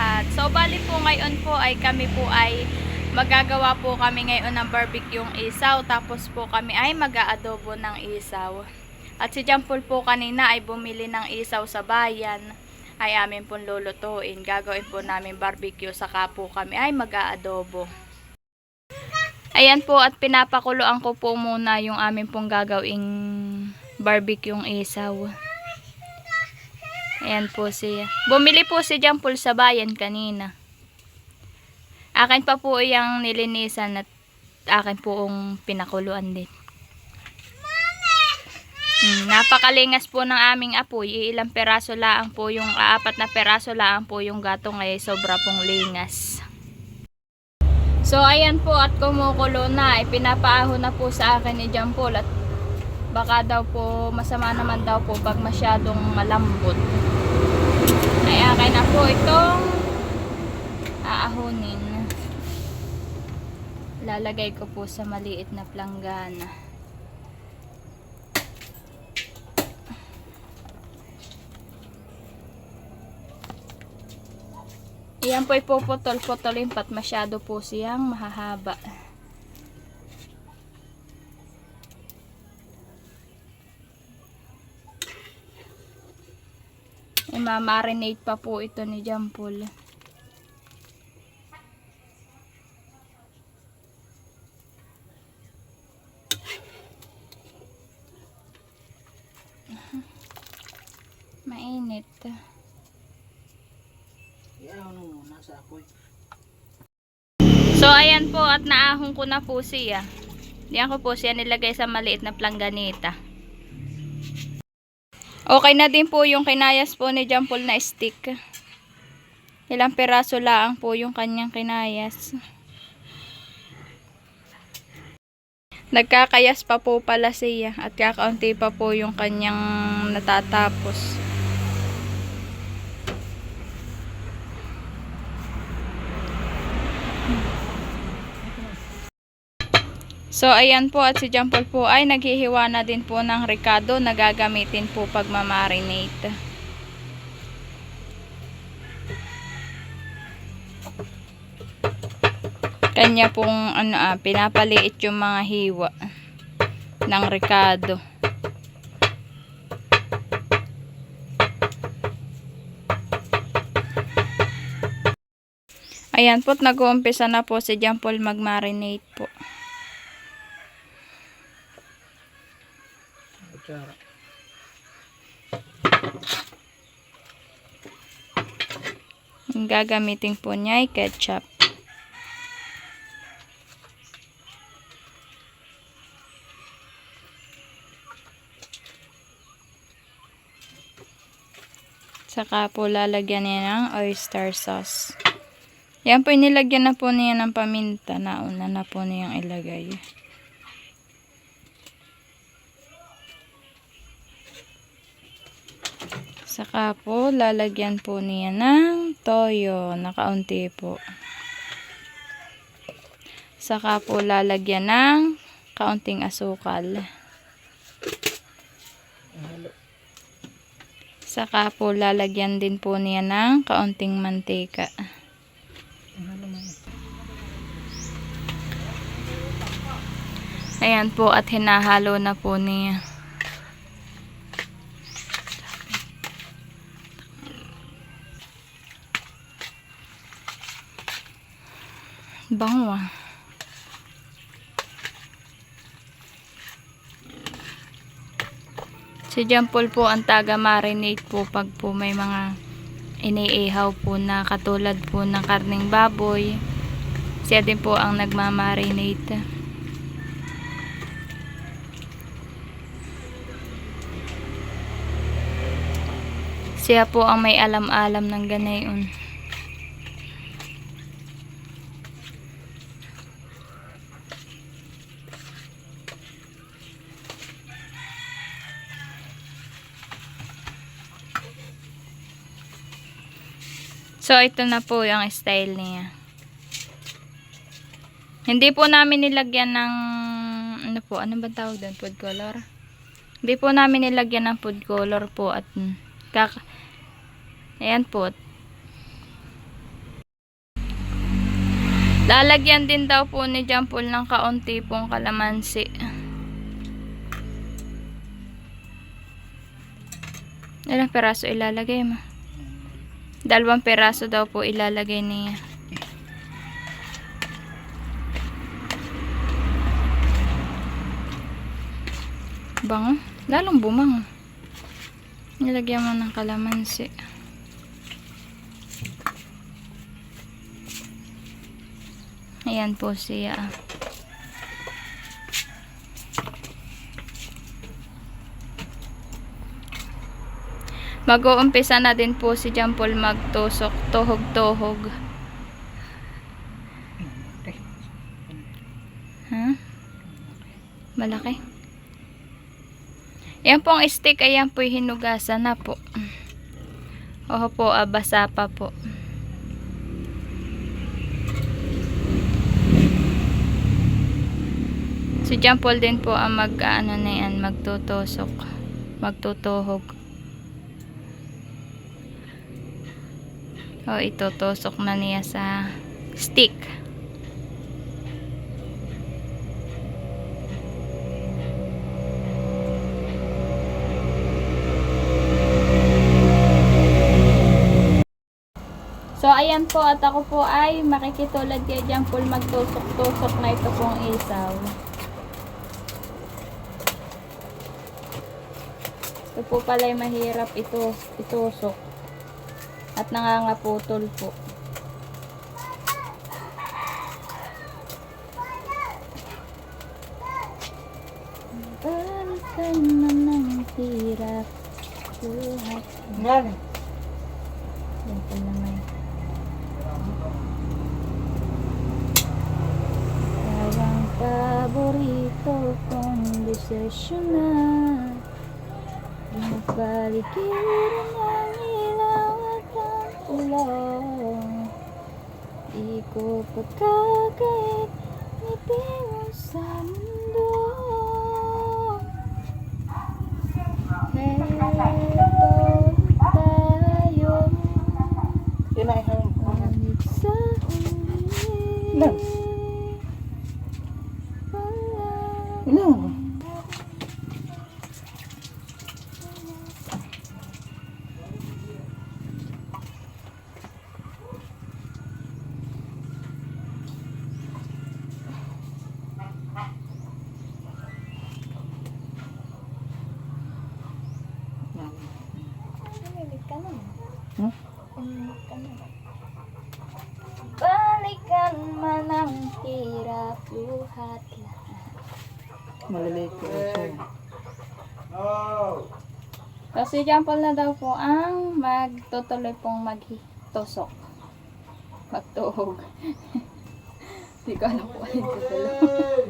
lahat. So bali po ngayon po ay kami po ay magagawa po kami ngayon ng barbecue yung isaw. Tapos po kami ay mag-aadobo ng isaw. At si Jampol po kanina ay bumili ng isaw sa bayan. Ay amin pong lulutuin. Gagawin po namin barbecue, saka po kami ay mag-aadobo. Ayan po, at pinapakuluan ko po muna yung amin pong gagawing barbecue yung isaw. Ayan po siya. Bumili po si Jampol sa bayan kanina. Akin pa po yung nilinisan at akin po yung pinakuluan din. Napakalingas po ng aming apoy. Ilang peraso lang po yung 4 na peraso lang po yung gatong ay sobra pong lingas. So ayan po, at kumukulo na. Ipinapaahon na po sa akin ni Jampol at baka daw po masama naman daw po pag masyadong malambot. Ay akin na po itong aahonin. Lalagay ko po sa maliit na planggana. Ayan po, ipuputol-putolin pat masyado po siyang mahahaba. Imamarinate pa po ito ni Jampol. Mainit. So ayan po, at naahon ko na po siya. Diyan ko po siya nilagay sa maliit na plangganita. Okay na din po yung kinayas po ni Jampol na stick. Ilang peraso lang po yung kanyang kinayas. Nagkakayas pa po pala siya at kakaunti pa po yung kanyang natatapos. So ayan po, at si Jampol po ay naghihiwa na din po ng ricado na gagamitin po pag mamarinate. Kanya pong pinapaliit yung mga hiwa ng ricado. Ayan po, nag-uumpisa na po si Jampol mag-marinate po. Ang gagamitin po niya ay ketchup. Saka po lalagyan niya ng oyster sauce. Yan po, inilagyan na po niya ng paminta. Nauna na po niyang ilagay. Saka po lalagyan po niya ng toyo na kaunti po. Saka po lalagyan ng kaunting asukal. Saka po lalagyan din po niya ng kaunting mantika. Ayan po, at hinahalo na po niya. Bango ah. Si Jampol po ang taga-marinate po pag po may mga iniihaw po na katulad po ng karning baboy. Siya din po ang nagmamarinate. Siya po ang may alam-alam ng ganayon. So, ito na po yung style niya. Hindi po namin nilagyan ng ano po, ano ba tawag doon? Food color? Hindi po namin nilagyan ng food color po at ayan po. Lalagyan din daw po ni Jampol ng kaunti pong kalamansi. Ilang peraso ilalagay mo? 2 peraso daw po ilalagay niya. Bango. Lalong bumango. Nilagyan mo ng kalamansi. Ayan po siya. Mag-uumpisa na din po si Jampol magtusok, tuhog-tuhog. Ha? Malaki? Yan pong stick, ayan po hinugasan na po. Oho po, basa pa po. Si Jampol din po ang mag-ano na yan, magtutusok, magtutuhog. O, itutusok na niya sa stick. So, ayan po, at ako po ay makikitulad kay Jampol magtusok-tusok na ito pong isaw. Ito po pala ay mahirap itusok. At nangangaputol po. Balikan man ng hirap. Buhat. Yan po naman. Tawang paborito kong desisyon na paligiran ng ilaw at ang ulan. Di ko pagkakait ngiti mo sa mundo. Heto tayo ngunit sa huli wala. Balikan man ang hirap, buhat lahat. Maliliit ko ito. Kasi Jampol na daw po ang magtutuloy pong magtusok. Magtuhog. Hindi ko alam po ano tutuloy.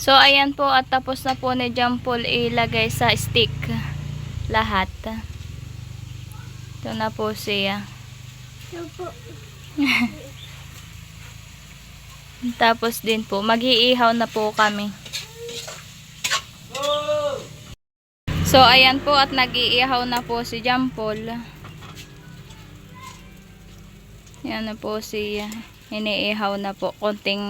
So, ayan po at tapos na po ni Jampol ilagay sa stick lahat. Ito na po siya. Tapos din po, mag-iihaw na po kami. So, ayan po at nag-iihaw na po si Jampol. Yan na po siya. Iniihaw na po. Konting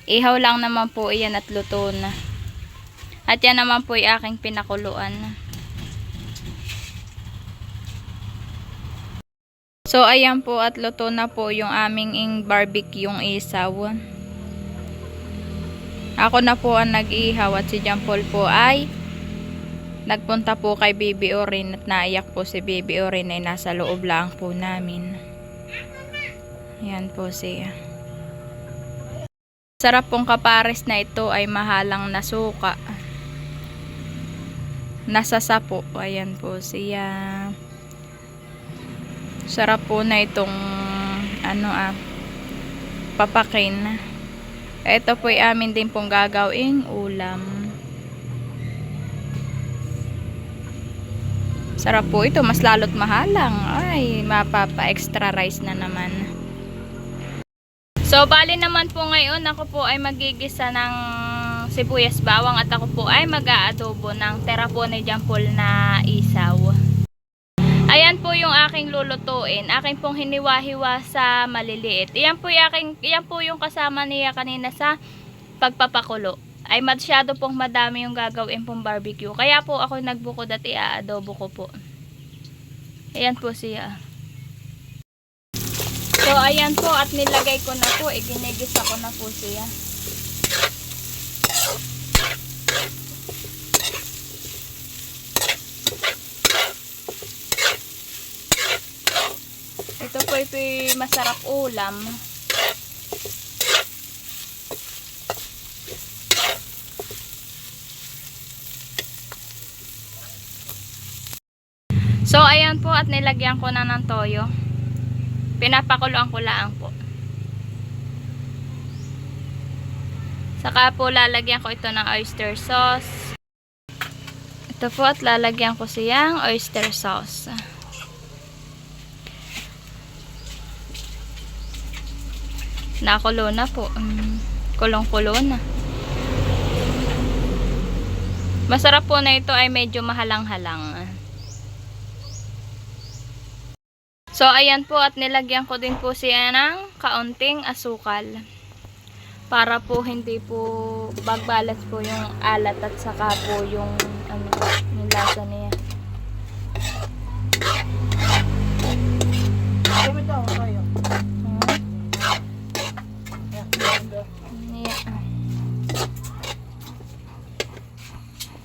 ihaw lang naman po iyan at luto na. At yan naman po yung aking pinakuluan. So ayan po at luto na po yung aming barbecue yung isaw. Ako na po ang nag-ihaw at si Jampol po ay nagpunta po kay Baby Orin at naiyak po si Baby Orin ay nasa loob lang po namin. Ayan po siya. Sarap pong kapares na ito ay mahalang na suka. Nasasapo. Ayan po siya. Sarap po na itong papakin. Ito po ay amin din pong gagawing ulam. Sarap po ito, mas lalot mahalang. Ay, mapapa-extra rice na naman. So, bali naman po ngayon, ako po ay magigisa ng sibuyas bawang at ako po ay mag-aadobo ng tera po ni Jampol na isaw. Ayan po yung aking lulutuin. Aking pong hiniwa-hiwa sa maliliit. Iyan po yung kasama niya kanina sa pagpapakulo. Ay masyado pong madami yung gagawin pong barbecue. Kaya po ako nagbukod at i-aadobo ko po. Ayan po siya. So ayan po at nilagay ko na po. Ginigisa ko na po siya. Ito po ay masarap ulam. So, ayan po at nilagyan ko na ng toyo. Pinapakuluan ko lang po. Saka po lalagyan ko ito ng oyster sauce. Ito po at lalagyan ko siyang oyster sauce. Nakulo na po. Kulong-kulo na. Masarap po na ito ay medyo mahalang-halang. So, ayan po at nilagyan ko din po siya ng kaunting asukal. Para po hindi po bagbalat po yung alat at saka po yung yung lasa niya.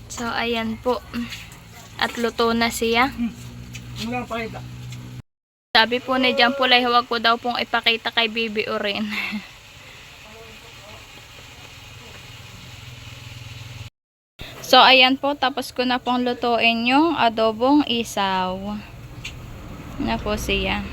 So, ayan po. At luto na siya. Sabi po ni Jampol ay huwag ko daw pong ipakita kay Bibi Orin. So, ayan po. Tapos ko na pong lutuin yung adobong isaw. Na po siya.